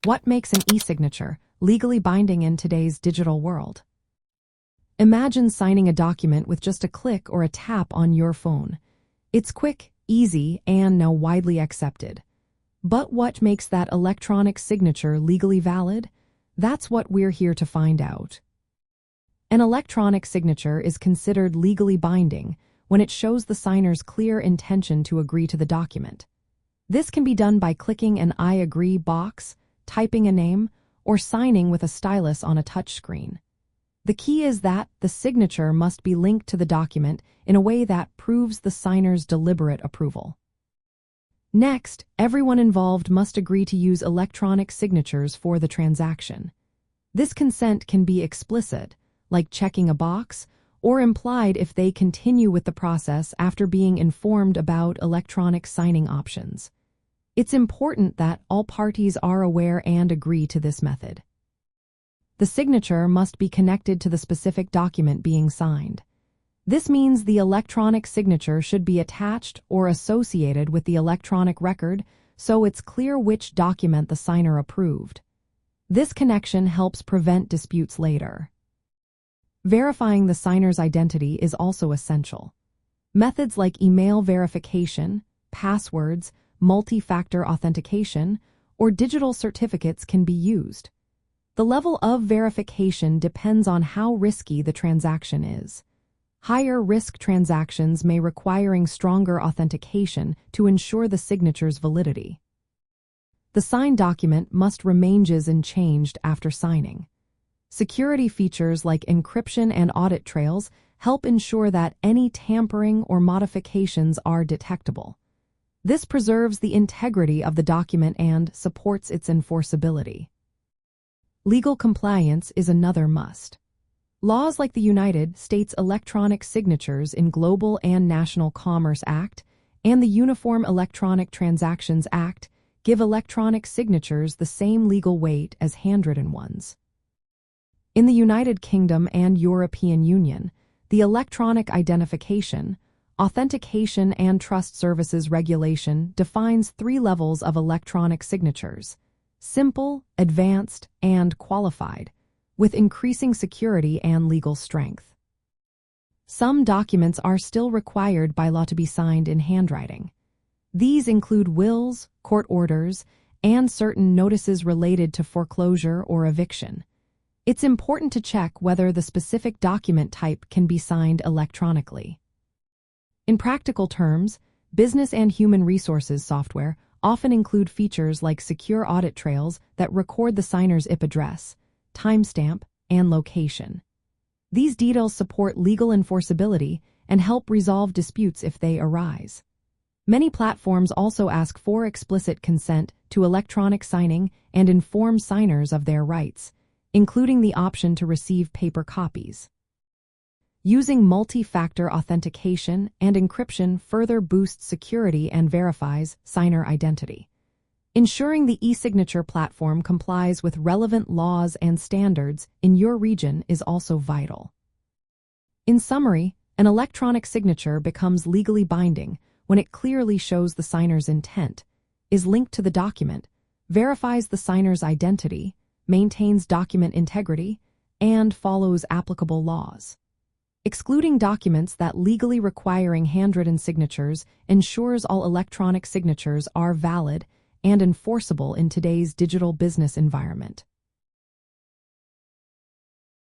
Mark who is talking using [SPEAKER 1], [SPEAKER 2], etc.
[SPEAKER 1] What makes an e-signature legally binding in today's digital world? Imagine signing a document with just a click or a tap on your phone. It's quick, easy, and now widely accepted. But what makes that electronic signature legally valid? That's what we're here to find out. An electronic signature is considered legally binding when it shows the signer's clear intention to agree to the document. This can be done by clicking an I agree box, typing a name, or signing with a stylus on a touchscreen. The key is that the signature must be linked to the document in a way that proves the signer's deliberate approval. Next, everyone involved must agree to use electronic signatures for the transaction. This consent can be explicit, like checking a box, or implied if they continue with the process after being informed about electronic signing options. It's important that all parties are aware and agree to this method. The signature must be connected to the specific document being signed. This means the electronic signature should be attached or associated with the electronic record so it's clear which document the signer approved. This connection helps prevent disputes later. Verifying the signer's identity is also essential. Methods like email verification, passwords, multi-factor authentication, or digital certificates can be used. The level of verification depends on how risky the transaction is. Higher-risk transactions may require stronger authentication to ensure the signature's validity. The signed document must remain unchanged after signing. Security features like encryption and audit trails help ensure that any tampering or modifications are detectable. This preserves the integrity of the document and supports its enforceability. Legal compliance is another must. Laws like the United States Electronic Signatures in Global and National Commerce Act and the Uniform Electronic Transactions Act give electronic signatures the same legal weight as handwritten ones. In the United Kingdom and European Union, the Electronic Identification, Authentication and Trust Services Regulation defines 3 levels of electronic signatures: simple, advanced, and qualified, with increasing security and legal strength. Some documents are still required by law to be signed in handwriting. These include wills, court orders, and certain notices related to foreclosure or eviction. It's important to check whether the specific document type can be signed electronically. In practical terms, business and human resources software often include features like secure audit trails that record the signer's IP address, timestamp, and location. These details support legal enforceability and help resolve disputes if they arise. Many platforms also ask for explicit consent to electronic signing and inform signers of their rights, including the option to receive paper copies. Using multi-factor authentication and encryption further boosts security and verifies signer identity. Ensuring the e-signature platform complies with relevant laws and standards in your region is also vital. In summary, an electronic signature becomes legally binding when it clearly shows the signer's intent, is linked to the document, verifies the signer's identity, maintains document integrity, and follows applicable laws. Excluding documents that legally requiring handwritten signatures ensures all electronic signatures are valid and enforceable in today's digital business environment.